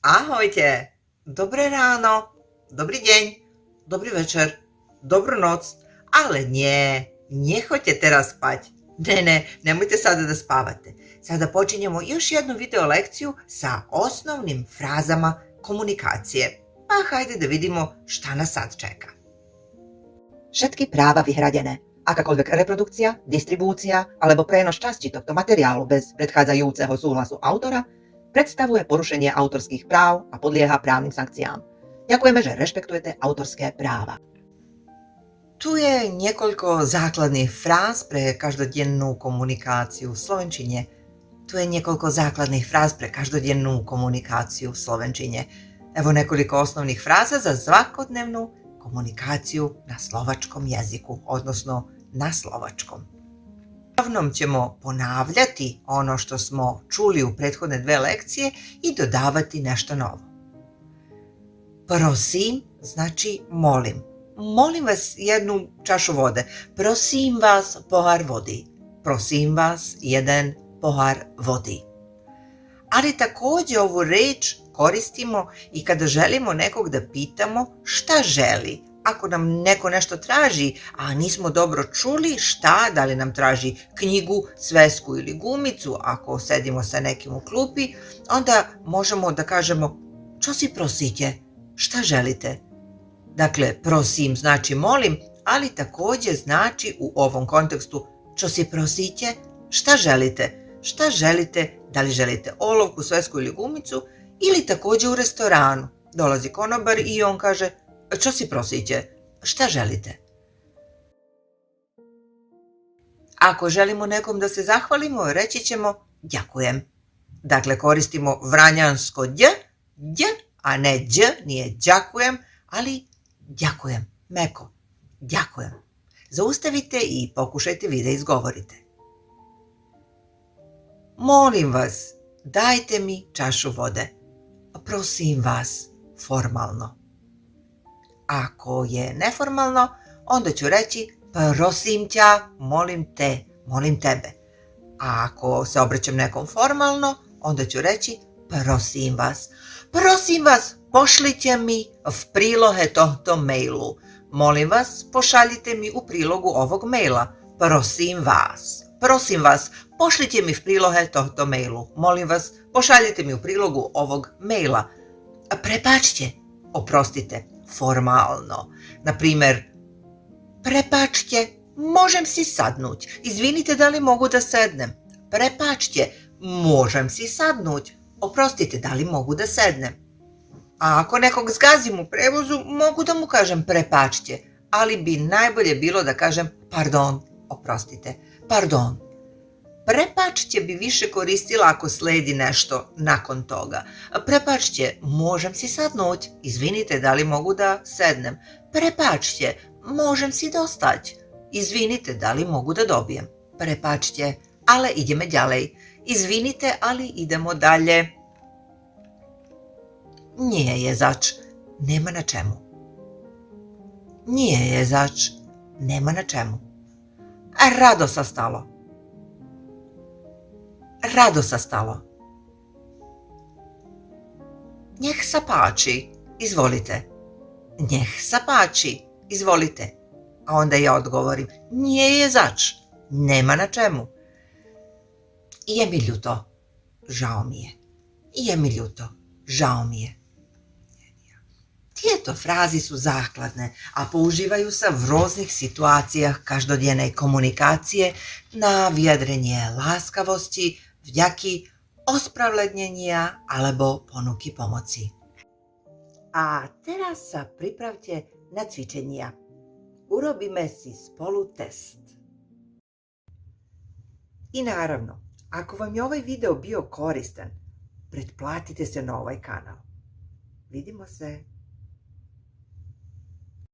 Ahojte, dobré ráno, dobrý deň, dobrý večer, dobrú noc, ale nie, nechoďte teraz spať. Ne, nemojte sada da spavate. Sada počinjemo još jednu video lekciju sa osnovnim frazama komunikacije. Pa hajde da vidimo šta nas sad čeka. Všetky práva vyhradené. Akákoľvek reprodukcia, distribúcia alebo prenos časti tohto materiálu bez predchádzajúceho súhlasu autora predstavuje porušenie autorských práv a podlieha právnym sankciám. Ďakujeme, že rešpektujete autorské práva. Tu je niekoľko základných fráz pre každodennú komunikáciu v slovenčine. Tu je niekoľko základných fráz pre každodennú komunikáciu v slovenčine. Evo nekoliko osnovnih fraza za svakodnevnu komunikaciju na slovačkom jeziku, odnosno na slovačkom. Uglavnom ćemo ponavljati ono što smo čuli u prethodne 2 lekcije i dodavati nešto novo. Prosim znači molim. Molim vas jednu čašu vode. Prosim vas pohar vodi. Prosim vas jedan pohar vodi. Ali također ovu reč koristimo i kada želimo nekog da pitamo šta želi. Ako nam neko nešto traži, a nismo dobro čuli šta, da li nam traži knjigu, svesku ili gumicu, ako sedimo sa nekim u klupi, onda možemo da kažemo čo si prosite, šta želite. Dakle, prosim znači molim, ali također znači u ovom kontekstu čo si prosite, šta želite. Šta želite, da li želite olovku, svesku ili gumicu, ili također u restoranu. Dolazi konobar i on kaže čo si prosite, šta želite. Ako želimo nekom da se zahvalimo, reći ćemo ďakujem. Dakle, koristimo vranjansko dj, a ne dž, nije ďakujem, ali ďakujem, meko, ďakujem. Zaustavite i pokušajte vi da izgovorite. Molim vas, dajte mi čašu vode. Prosim vas, formalno. Ako je neformalno, onda ću reći prosim ťa, molim te, molim tebe. A ako se obraćam nekom formalno, onda ću reći prosim vas, pošlite mi v prilohe tohto mailu. Molim vas, pošaljite mi u prilogu ovog maila. Prosim vas, pošlite mi v prilohe tohto mailu. Molim vas, pošaljite mi u prilogu ovog maila. Prepačte, oprostite, formalno. Naprimer, prepačte, možem si sadnuć. Izvinite, da li mogu da sednem? Prepačte, možem si sadnuć. Oprostite, da li mogu da sednem? A ako nekog zgazim u prevozu, mogu da mu kažem prepačte, ali bi najbolje bilo da kažem pardon, oprostite, pardon. Prepačte bi više koristila ako sledi nešto nakon toga. Prepačte, možem si sadnuć. Izvinite, da li mogu da sednem? Prepačte, možem si dostać. Izvinite, da li mogu da dobijem? Prepačte, ale ideme ďalej. Izvinite, ali idemo dalje. Nije jezač, nema na čemu. Nije jezač, nema na čemu. Rado sa stalo. Rado sa stalo. Njeh sa pači, izvolite. Njeh sa pači, izvolite. A onda ja odgovorim, nije jezač, nema na čemu. Je mi ljuto, žao mi je. Je mi ljuto, žao mi je. Tieto frázy sú základné a používajú sa v rôznych situáciách každodennej komunikácie na vyjadrenie láskavosti, vďaky, ospravedlnenia alebo ponuky pomoci. A teraz sa pripravte na cvičenia. Urobíme si spolu test. I naravno, ako vam je ovaj video bio koristan, pretplatite se na ovaj kanal. Vidimo se